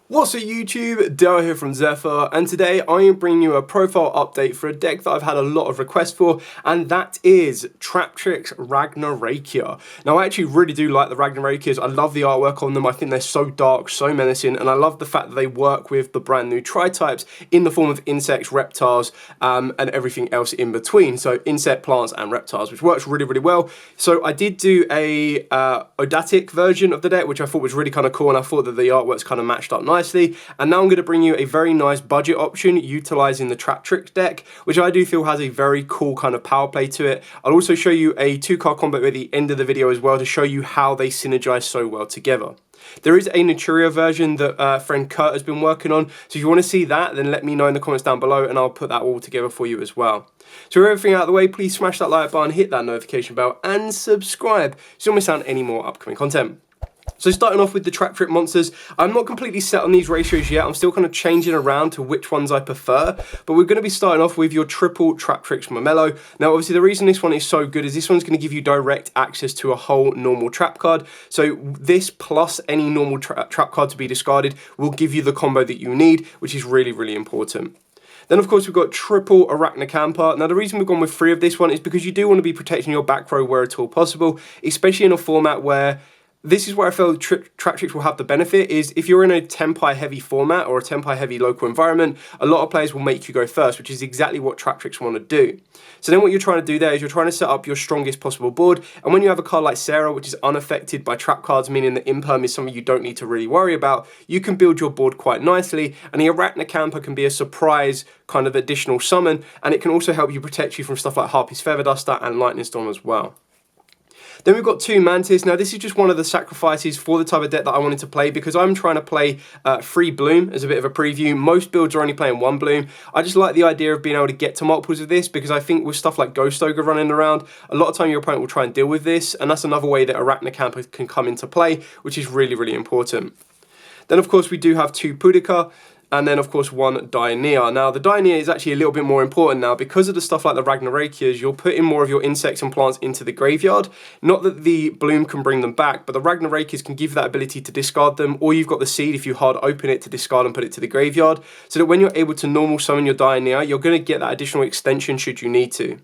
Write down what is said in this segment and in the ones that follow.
What's up YouTube, Dale here from Zephyr, and today I am bringing you a profile update for a deck that I've had a lot of requests for, and that is Traptrix RagnaRaika. Now I actually really do like the RagnaRaikas. I love the artwork on them. I think they're so dark, so menacing, and I love the fact that they work with the brand new tri-types in the form of insects, reptiles, and everything else in between. So insect, plants, and reptiles, which works really, really well. So I did do a Odatic version of the deck, which I thought was really kind of cool, and I thought that the artworks kind of matched up nicely. And now I'm going to bring you a very nice budget option utilizing the Traptrix deck, which I do feel has a very cool kind of power play to it. I'll also show you a 2-card combo at the end of the video as well to show you how they synergize so well together. There is a Naturia version that friend Kurt has been working on, so if you want to see that, then let me know in the comments down below and I'll put that all together for you as well. So with everything out of the way, please smash that like button, hit that notification bell and subscribe so you don't miss out on any more upcoming content. So starting off with the Traptrix monsters, I'm not completely set on these ratios yet. I'm still kind of changing around to which ones I prefer. But we're going to be starting off with your triple Traptrix Melo. Now obviously the reason this one is so good is this one's going to give you direct access to a whole normal trap card. So this plus any normal trap card to be discarded will give you the combo that you need, which is really, really important. Then of course we've got triple RagnaRaika. Now the reason we've gone with 3 of this one is because you do want to be protecting your back row where at all possible, especially in a format where this is where I feel Traptrix will have the benefit is if you're in a Tempai heavy format or a Tempai heavy local environment, a lot of players will make you go first, which is exactly what Traptrix want to do. So then what you're trying to do there is you're trying to set up your strongest possible board, and when you have a card like Sarah, which is unaffected by trap cards, meaning that imperm is something you don't need to really worry about, you can build your board quite nicely, and the RagnaRaika can be a surprise kind of additional summon, and it can also help you protect you from stuff like Harpy's Feather Duster and Lightning Storm as well. Then we've got 2 Mantis. Now this is just one of the sacrifices for the type of deck that I wanted to play because I'm trying to play 3 Bloom as a bit of a preview. Most builds are only playing 1 Bloom. I just like the idea of being able to get to multiples of this because I think with stuff like Ghost Ogre running around, a lot of time your opponent will try and deal with this, and that's another way that a RagnaRaika can come into play, which is really, really important. Then of course we do have 2 Pudica. And then of course 1 Dioneer. Now the Dioneer is actually a little bit more important now because of the stuff like the RagnaRaikas. You're putting more of your insects and plants into the graveyard. Not that the Bloom can bring them back, but the RagnaRaikas can give you that ability to discard them, or you've got the seed if you hard open it to discard and put it to the graveyard, so that when you're able to normal summon your Dioneer, you're going to get that additional extension should you need to.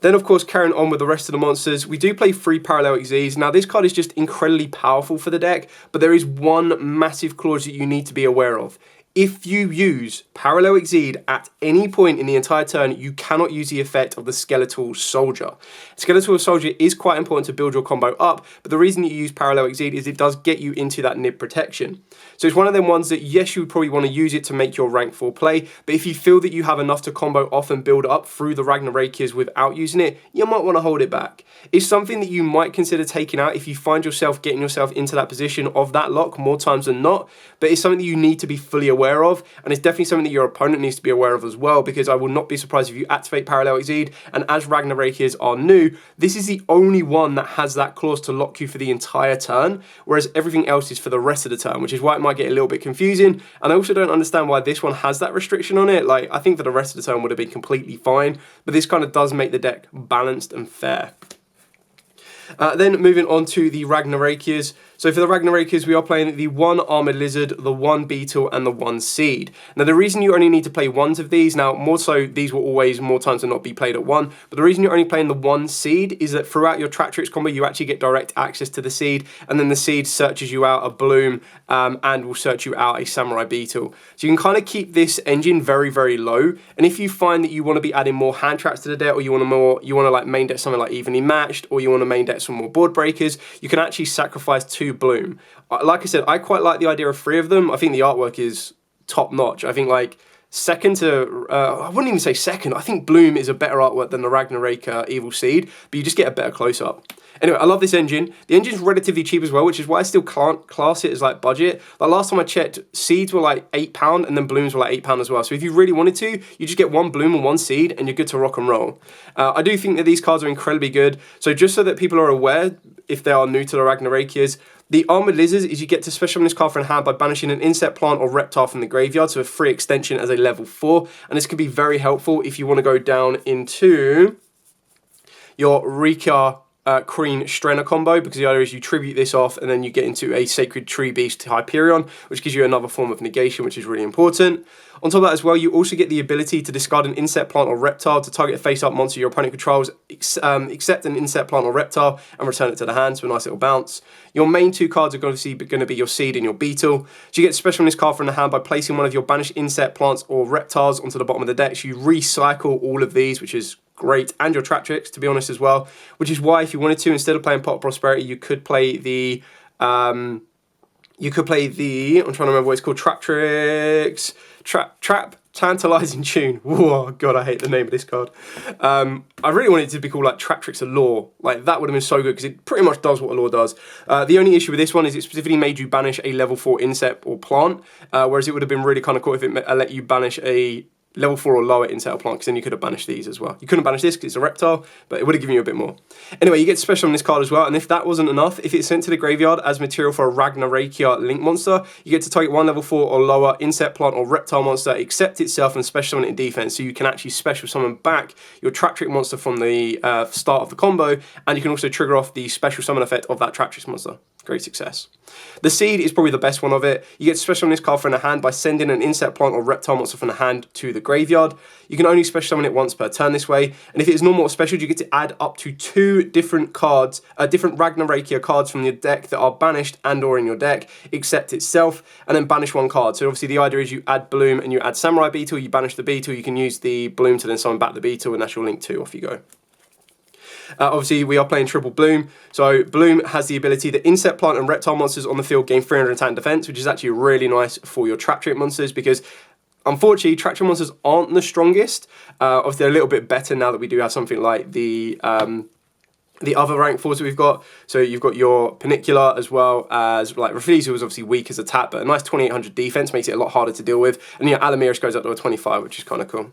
Then of course carrying on with the rest of the monsters, we do play 3 Parallel Exeds. Now this card is just incredibly powerful for the deck, but there is one massive clause that you need to be aware of. If you use Parallel Exed at any point in the entire turn, you cannot use the effect of the Skeletal Soldier. Skeletal Soldier is quite important to build your combo up, but the reason you use Parallel Exed is it does get you into that nib protection. So it's one of them ones that, yes, you would probably want to use it to make your rank 4 play, but if you feel that you have enough to combo off and build up through the RagnaRaikas without using it, you might want to hold it back. It's something that you might consider taking out if you find yourself getting yourself into that position of that lock more times than not, but it's something that you need to be fully aware of, and it's definitely something that your opponent needs to be aware of as well, because I will not be surprised if you activate Parallel Exed, and as RagnaRaikas are new, this is the only one that has that clause to lock you for the entire turn, whereas everything else is for the rest of the turn, which is why it might get a little bit confusing. And I also don't understand why this one has that restriction on it. Like, I think for the rest of the turn would have been completely fine, but this kind of does make the deck balanced and fair. Then moving on to the RagnaRaikas. So for the RagnaRaikas, we are playing the 1 Armored Lizard, the 1 Beetle, and the 1 Seed. Now the reason you only need to play 1s of these, now more so these will always more times than not be played at 1, but the reason you're only playing the 1 Seed is that throughout your Traptrix combo you actually get direct access to the Seed, and then the Seed searches you out a Bloom and will search you out a Samurai Beetle. So you can kind of keep this engine very, very low, and if you find that you want to be adding more hand traps to the deck, or you want to like main deck something like Evenly Matched, or you want to main deck some more board breakers, you can actually sacrifice 2 Bloom. Like I said, I quite like the idea of 3 of them. I think the artwork is top notch. I think like second to, I wouldn't even say second, I think Bloom is a better artwork than the RagnaRaika Evil Seed, but you just get a better close up. Anyway, I love this engine. The engine's relatively cheap as well, which is why I still can't class it as like budget. Like last time I checked, seeds were like £8 and then blooms were like £8 as well. So if you really wanted to, you just get 1 bloom and 1 seed and you're good to rock and roll. I do think that these cards are incredibly good. So just so that people are aware, if they are new to the RagnaRaikas, the Armored Lizards is you get to special summon this card for in hand by banishing an insect, plant, or reptile from the graveyard, so a free extension as a level 4. And this can be very helpful if you want to go down into your Rika Queen Strenna combo, because the idea is you tribute this off and then you get into a Sacred Tree Beast Hyperion, which gives you another form of negation, which is really important. On top of that as well, you also get the ability to discard an insect, plant, or reptile to target a face-up monster your opponent controls, except an insect, plant, or reptile, and return it to the hand, so a nice little bounce. Your main two cards are obviously going to be your Seed and your Beetle. So you get special on this card from the hand by placing one of your banished insect, plants, or reptiles onto the bottom of the deck. So you recycle all of these, which is great, and your Traptrix, to be honest, as well. Which is why, if you wanted to, instead of playing Pot of Prosperity, you could play the... I'm trying to remember what it's called, Traptrix... Trap Tantalizing Tune. Whoa, God, I hate the name of this card. I really wanted it to be called like Traptrix Allure. Like, that would have been so good because it pretty much does what Allure does. The only issue with this one is it specifically made you banish a level 4 insect or plant, whereas it would have been really kind of cool if it let you banish a level 4 or lower insect or plant, because then you could have banished these as well. You couldn't banish this because it's a reptile, but it would have given you a bit more. Anyway, you get special on this card as well, and if that wasn't enough, if it's sent to the graveyard as material for a RagnaRaika Link monster, you get to target one level 4 or lower insect, plant, or reptile monster, accept itself, and special summon it in defense, so you can actually special summon back your Traptrix monster from the start of the combo, and you can also trigger off the special summon effect of that Traptrix monster. Great success. The Seed is probably the best one of it. You get special on this card from the hand by sending an insect, plant, or reptile monster from the hand to the graveyard. You can only special summon it once per turn this way, and if it is normal or special, you get to add up to 2 different cards, different RagnaRaika cards from your deck that are banished and or in your deck, except itself, and then banish 1 card. So obviously the idea is you add Bloom and you add Samurai Beetle, you banish the Beetle, you can use the Bloom to then summon back the Beetle, and that's your Link 2, off you go. Obviously, we are playing triple Bloom, so Bloom has the ability that insect, plant, and reptile monsters on the field gain 300 attack and defense, which is actually really nice for your Traptrix monsters, because unfortunately, Traptrix monsters aren't the strongest. Obviously, they're a little bit better now that we do have something like the other rank 4s that we've got. So you've got your Panicular, as well as like Rafizi, who was obviously weak as attack, but a nice 2800 defense makes it a lot harder to deal with, and your Alamiris goes up to a 25, which is kind of cool.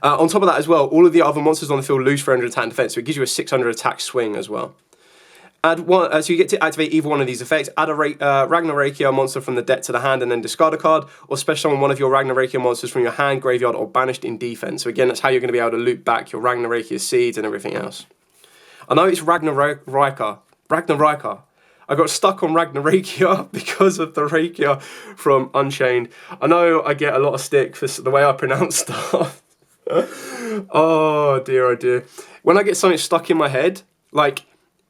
On top of that as well, all of the other monsters on the field lose 300 attack and defense, so it gives you a 600 attack swing as well. Add one, so you get to activate either one of these effects. Add a RagnaRaika monster from the deck to the hand and then discard a card, or special summon one of your RagnaRaika monsters from your hand, graveyard, or banished in defense. So again, that's how you're going to be able to loop back your RagnaRaika seeds and everything else. I know it's RagnaRaika. I got stuck on RagnaRaika because of the Rakia from Unchained. I know I get a lot of stick for the way I pronounce stuff. Oh dear. When I get something stuck in my head, like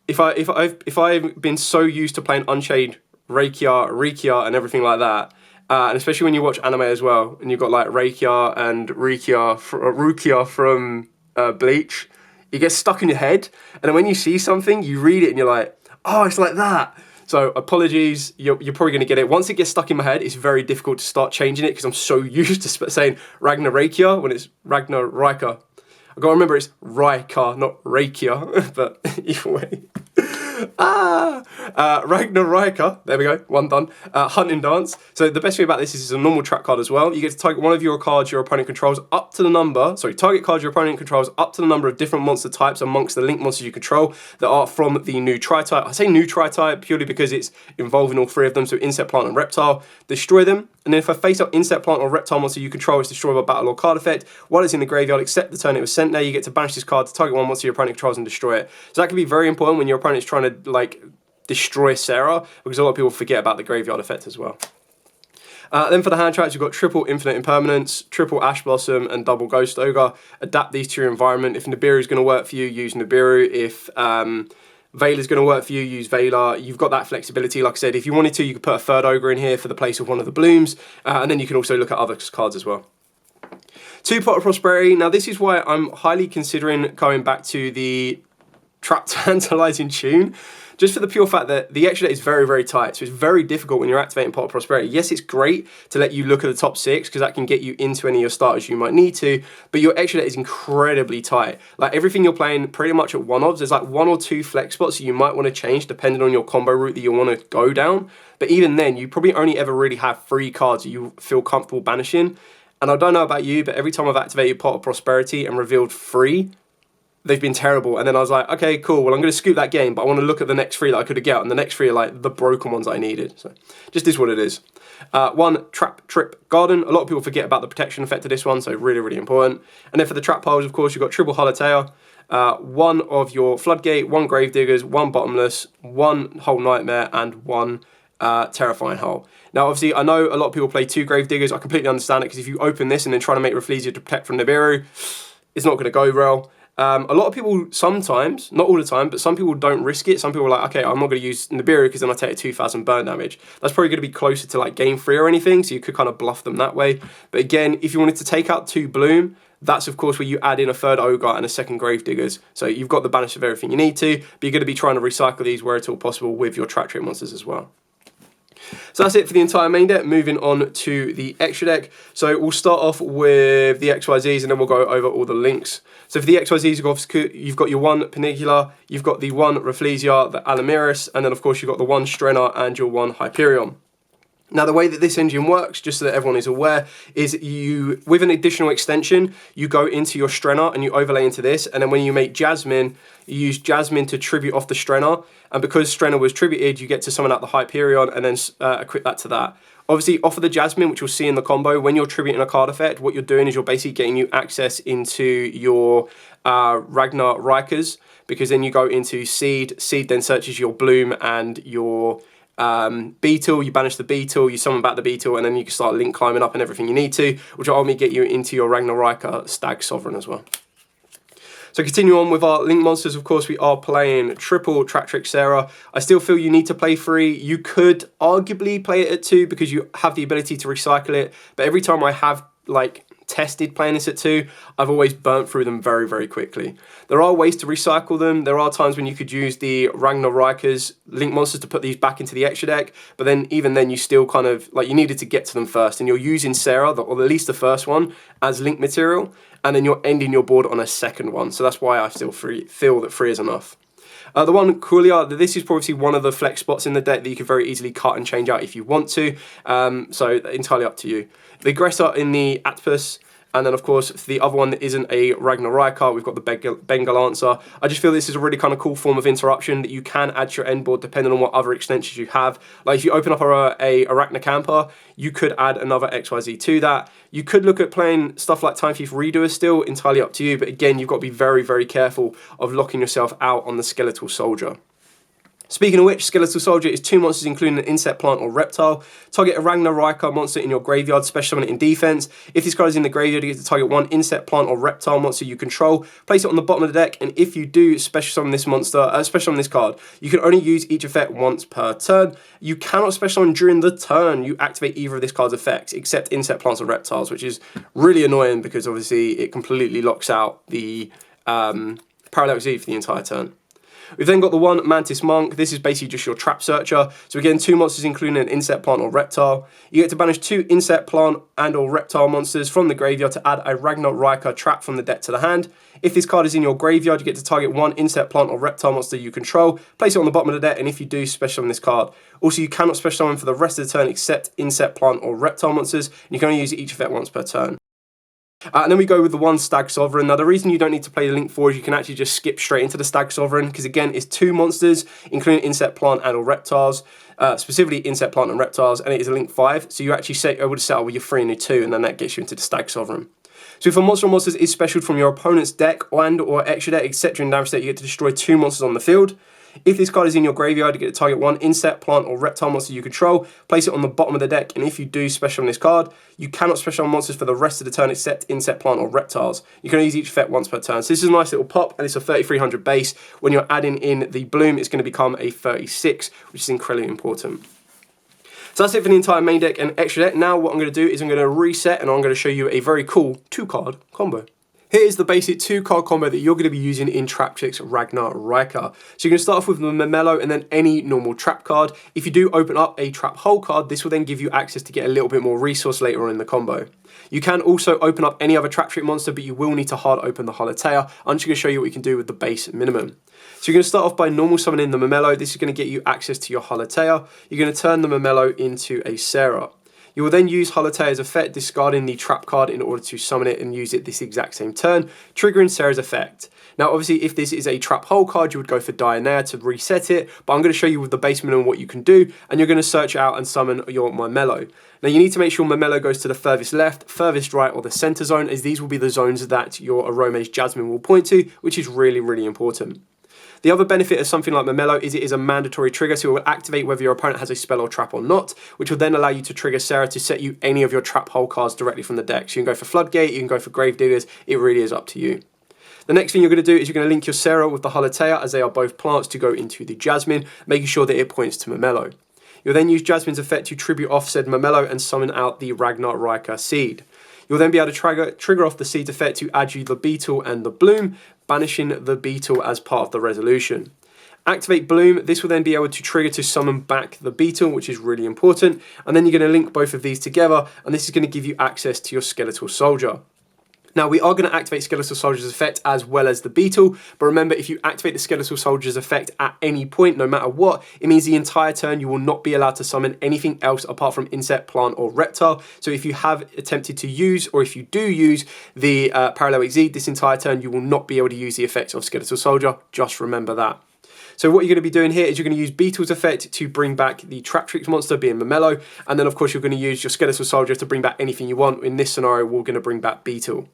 if I've been so used to playing Unchained, Rikia, and everything like that, and especially when you watch anime as well, and you've got like Rakia and Rukia from Bleach, it gets stuck in your head, and then when you see something, you read it and you're like, oh, it's like that. So apologies, you're probably going to get it. Once it gets stuck in my head, it's very difficult to start changing it because I'm so used to saying RagnaRaika when it's RagnarRaika. I've got to remember it's Raika, not Rakia, but either way. RagnarRaika, there we go, one done. Hunting Dance. So the best thing about this is it's a normal trap card as well. You get to target one of your cards your opponent controls up to the number, target cards your opponent controls up to the number of different monster types amongst the link monsters you control that are from the new tri-type. I say new tri-type purely because it's involving all 3 of them, so insect, plant, and reptile. Destroy them, and then if a face-up insect, plant, or reptile monster you control is destroyed by battle or card effect, while it's in the graveyard, except the turn it was sent there, you get to banish this card to target one monster your opponent controls and destroy it. So that can be very important when your opponent's trying to like destroy Sarah, because a lot of people forget about the graveyard effect as well. Then for the hand traps, you've got triple Infinite Impermanence, triple Ash Blossom, and double Ghost Ogre. Adapt these to your environment. If Nibiru is going to work for you, use Nibiru. If Veilar's going to work for you, use Veilar. You've got that flexibility. Like I said, if you wanted to, you could put a 3rd Ogre in here for the place of one of the Blooms, and then you can also look at other cards as well. 2 Pot of Prosperity. Now this is why I'm highly considering going back to the Trap Tantalizing Tune, just for the pure fact that the extra deck is very, very tight, so it's very difficult when you're activating Pot of Prosperity. Yes, it's great to let you look at the top 6, because that can get you into any of your starters you might need to, but your extra deck is incredibly tight. Like, everything you're playing pretty much at 1-offs, there's like 1 or 2 flex spots that you might want to change depending on your combo route that you want to go down, but even then, you probably only ever really have 3 cards that you feel comfortable banishing, and I don't know about you, but every time I've activated Pot of Prosperity and revealed 3, they've been terrible. And then I was like, okay, cool, well, I'm going to scoop that game, but I want to look at the next 3 that I could have got, and the next 3 are like the broken ones I needed. So just is what it is. 1, Traptrix Garden. A lot of people forget about the protection effect of this one, so really, really important. And then for the trap piles, of course, you've got triple Holotea, one of your Floodgate, one Gravediggers, one Bottomless, one Whole Nightmare, and one Terrifying Hole. Now, obviously, I know a lot of people play 2 Gravediggers. I completely understand it, because if you open this and then try to make Rafflesia to protect from Nibiru, it's not going to go well. A lot of people sometimes, not all the time, but some people don't risk it. Some people are like, okay, I'm not going to use Nibiru because then I take a 2,000 burn damage. That's probably going to be closer to like game 3 or anything, so you could kind of bluff them that way. But again, if you wanted to take out 2 Bloom, that's of course where you add in a 3rd Ogre and a 2nd Gravediggers. So you've got the banish of everything you need to, but you're going to be trying to recycle these where at all possible with your Traptrix monsters as well. So that's it for the entire main deck. Moving on to the extra deck. So we'll start off with the XYZs and then we'll go over all the links. So for the XYZs, you've got your 1 Panicula, you've got the 1 Rafflesia, the Alamiris, and then of course you've got the 1 Strenna and your 1 Hyperion. Now, the way that this engine works, just so that everyone is aware, is you, with an additional extension, you go into your Strenna and you overlay into this, and then when you make Jasmine, you use Jasmine to tribute off the Strenna, and because Strenna was tributed, you get to summon out the Hyperion and then equip that to that. Obviously, off of the Jasmine, which you'll see in the combo, when you're tributing a card effect, what you're doing is you're basically getting you access into your RagnaRaikas, because then you go into Seed, Seed then searches your Bloom and your Beetle, you banish the Beetle, you summon back the Beetle, and then you can start link climbing up and everything you need to, which will ultimately get you into your RagnaRaika Stag Sovereign as well. So continue on with our link monsters. Of course, we are playing triple Traptrix Sarah. I still feel you need to play 3. You could arguably play it at 2 because you have the ability to recycle it, but every time I have like tested playing this at 2, I've always burnt through them very, very quickly. There are ways to recycle them. There are times when you could use the RagnarRaika's link monsters to put these back into the extra deck, but then even then you still kind of, like, you needed to get to them first, and you're using Sarah, or at least the first one, as link material, and then you're ending your board on a second one, so that's why I still feel that 3 is enough. The 1 Kulia, this is probably one of the flex spots in the deck that you could very easily cut and change out if you want to, so entirely up to you. The Aggressor in the Atpus, and then of course for the other one that isn't a RagnaRaika, we've got the Bengal Answer. I just feel this is a really kind of cool form of interruption that you can add to your end board depending on what other extensions you have. Like if you open up a Arachnacamper, you could add another XYZ to that. You could look at playing stuff like Time Thief Redoer still, entirely up to you, but again, you've got to be very, very careful of locking yourself out on the Skeletal Soldier. Speaking of which, Skeletal Soldier is 2 monsters including an insect, plant or reptile. Target a RagnaRaika monster in your graveyard, special summon it in defense. If this card is in the graveyard, you get to target 1 insect, plant or reptile monster you control. Place it on the bottom of the deck, and if you do special summon this monster, special summon this card, you can only use each effect once per turn. You cannot special summon during the turn you activate either of this card's effects, except insect, plants or reptiles, which is really annoying because obviously it completely locks out the Parallel Z for the entire turn. We've then got the 1 Mantis Monk. This is basically just your trap searcher. So again, 2 monsters including an insect, plant or reptile. You get to banish 2 insect, plant and or reptile monsters from the graveyard to add a RagnaRaika trap from the deck to the hand. If this card is in your graveyard, you get to target 1 insect, plant or reptile monster you control. Place it on the bottom of the deck, and if you do, special summon this card. Also, you cannot special summon for the rest of the turn except insect, plant or reptile monsters. And you can only use each effect once per turn. And then we go with the 1 Stag Sovereign. Now the reason you don't need to play the Link 4 is you can actually just skip straight into the Stag Sovereign, because again it's 2 monsters including insect, plant and or reptiles, specifically insect, plant and reptiles, and it is a Link 5, so you actually able to settle with your 3 and your 2, and then that gets you into the Stag Sovereign. So if a monster or monsters is special from your opponent's deck and or extra deck, etc. in damage state, you get to destroy 2 monsters on the field. If this card is in your graveyard, you get to target 1 insect, plant or reptile monster you control, place it on the bottom of the deck, and if you do special on this card, you cannot special on monsters for the rest of the turn except insect, plant or reptiles. You can only use each effect once per turn. So this is a nice little pop, and it's a 3300 base. When you're adding in the Bloom, it's going to become a 36, which is incredibly important. So that's it for the entire main deck and extra deck. Now what I'm going to do is I'm going to reset, and I'm going to show you a very cool 2-card combo. Here is the basic 2-card combo that you're going to be using in Traptrix RagnaRaika. So you're going to start off with the Melo and then any normal trap card. If you do open up a trap hole card, this will then give you access to get a little bit more resource later on in the combo. You can also open up any other Traptrix monster, but you will need to hard open the Holotea. I'm just going to show you what you can do with the base minimum. So you're going to start off by normal summoning the Melo. This is going to get you access to your Holotea. You're going to turn the Melo into a Sarah. You will then use Holotea's effect, discarding the trap card in order to summon it and use it this exact same turn, triggering Sarah's effect. Now, obviously, if this is a trap hole card, you would go for Dianair to reset it, but I'm going to show you with the base minimum what you can do, and you're going to search out and summon my Melo. Now, you need to make sure my Melo goes to the furthest left, furthest right, or the center zone, as these will be the zones that your Arome's Jasmine will point to, which is really, really important. The other benefit of something like Melo is it is a mandatory trigger, so it will activate whether your opponent has a spell or trap or not, which will then allow you to trigger Sarah to set you any of your trap hole cards directly from the deck. So you can go for Floodgate, you can go for Gravediggers, it really is up to you. The next thing you're going to do is you're going to link your Sarah with the Holotea, as they are both plants, to go into the Jasmine, making sure that it points to Melo. You'll then use Jasmine's effect to tribute off said Melo and summon out the RagnaRaika seed. You'll then be able to trigger off the seed effect to add you the Beetle and the Bloom, banishing the Beetle as part of the resolution. Activate Bloom, this will then be able to trigger to summon back the Beetle, which is really important, and then you're going to link both of these together, and this is going to give you access to your Skeletal Soldier. Now, we are going to activate Skeletal Soldier's effect as well as the Beetle, but remember, if you activate the Skeletal Soldier's effect at any point, no matter what, it means the entire turn you will not be allowed to summon anything else apart from insect, plant, or reptile. So if you have attempted to use, or if you do use the Parallel Exed this entire turn, you will not be able to use the effects of Skeletal Soldier. Just remember that. So what you're going to be doing here is you're going to use Beetle's effect to bring back the Traptrix monster, being Melo, and then of course you're going to use your Skeletal Soldier to bring back anything you want. In this scenario, we're going to bring back Beetle.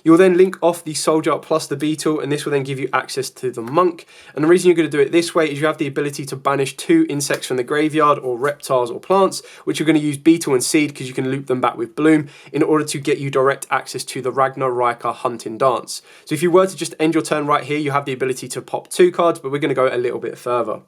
You'll then link off the Soldier plus the Beetle, and this will then give you access to the Monk. And the reason you're going to do it this way is you have the ability to banish 2 insects from the graveyard, or reptiles or plants, which you're going to use Beetle and Seed, because you can loop them back with Bloom, in order to get you direct access to the RagnaRaika Hunting Dance. So if you were to just end your turn right here, you have the ability to pop 2 cards, but we're going to go a little bit further.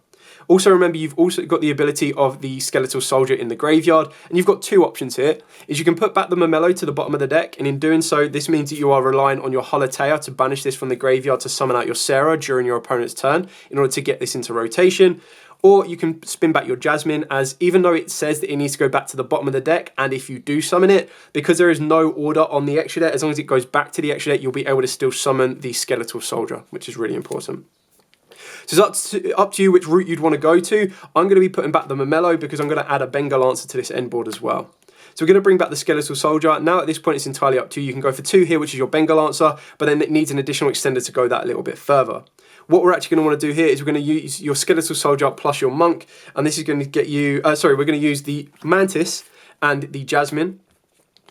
Also remember, you've also got the ability of the Skeletal Soldier in the graveyard, and you've got 2 options here. Is you can put back the Melo to the bottom of the deck, and in doing so, this means that you are relying on your Holotea to banish this from the graveyard to summon out your Sarah during your opponent's turn in order to get this into rotation. Or you can spin back your Jasmine, as even though it says that it needs to go back to the bottom of the deck, and if you do summon it, because there is no order on the extra deck, as long as it goes back to the extra deck, you'll be able to still summon the Skeletal Soldier, which is really important. So it's up to you which route you'd want to go to. I'm going to be putting back the Melo because I'm going to add a Bengal answer to this end board as well. So we're going to bring back the Skeletal Soldier. Now at this point it's entirely up to you. You can go for 2 here, which is your Bengal answer, but then it needs an additional extender to go that a little bit further. What we're actually going to want to do here is we're going to use your Skeletal Soldier plus your Monk, and this is going to get you, we're going to use the Mantis and the Jasmine,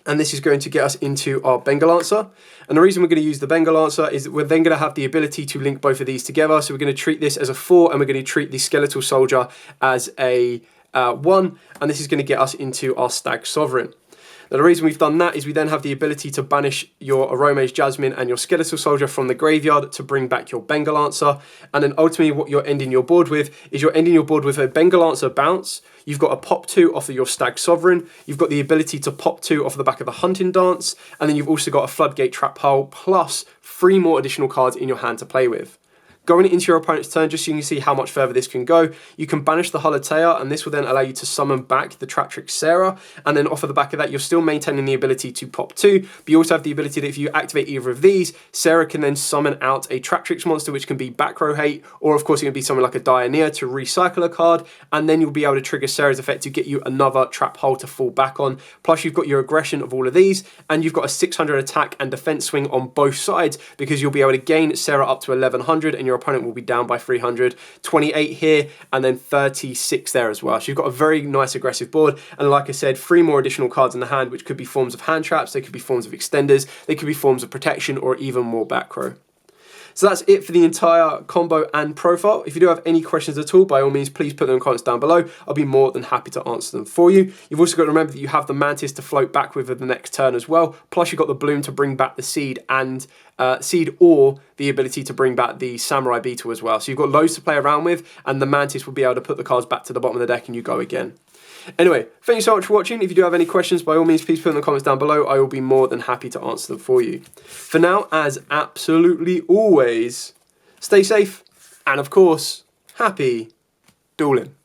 and this is going to get us into our Bengal answer. And the reason we're going to use the Bengal answer is that we're then going to have the ability to link both of these together. So we're going to treat this as a 4, and we're going to treat the Skeletal Soldier as a 1, and this is going to get us into our Stag Sovereign. Now the reason we've done that is we then have the ability to banish your Arome's Jasmine and your Skeletal Soldier from the graveyard to bring back your Bengal answer. And then ultimately what you're ending your board with is you're ending your board with a Bengal answer bounce. You've got a pop 2 off of your Stag Sovereign. You've got the ability to pop 2 off the back of the Hunting Dance. And then you've also got a Floodgate Trap Hole plus 3 more additional cards in your hand to play with. Going into your opponent's turn, just so you can see how much further this can go, you can banish the Holotea, and this will then allow you to summon back the Traptrix Sarah, and then off of the back of that, you're still maintaining the ability to pop 2, but you also have the ability that if you activate either of these, Sarah can then summon out a Traptrix monster, which can be back row hate, or of course it can be something like a Dianair to recycle a card, and then you'll be able to trigger Sarah's effect to get you another trap hole to fall back on. Plus you've got your aggression of all of these, and you've got a 600 attack and defense swing on both sides, because you'll be able to gain Sarah up to 1100, and your opponent will be down by 300, 28 here, and then 36 there as well. So you've got a very nice aggressive board, and like I said, 3 more additional cards in the hand, which could be forms of hand traps, they could be forms of extenders, they could be forms of protection, or even more back row. So that's it for the entire combo and profile. If you do have any questions at all, by all means, please put them in the comments down below. I'll be more than happy to answer them for you. You've also got to remember that you have the Mantis to float back with the next turn as well. Plus you've got the Bloom to bring back the Seed and Seed, or the ability to bring back the Samurai Beetle as well. So you've got loads to play around with, and the Mantis will be able to put the cards back to the bottom of the deck and you go again. Anyway, thank you so much for watching. If you do have any questions, by all means, please put them in the comments down below. I will be more than happy to answer them for you. For now, as absolutely always, stay safe, and of course, happy dueling.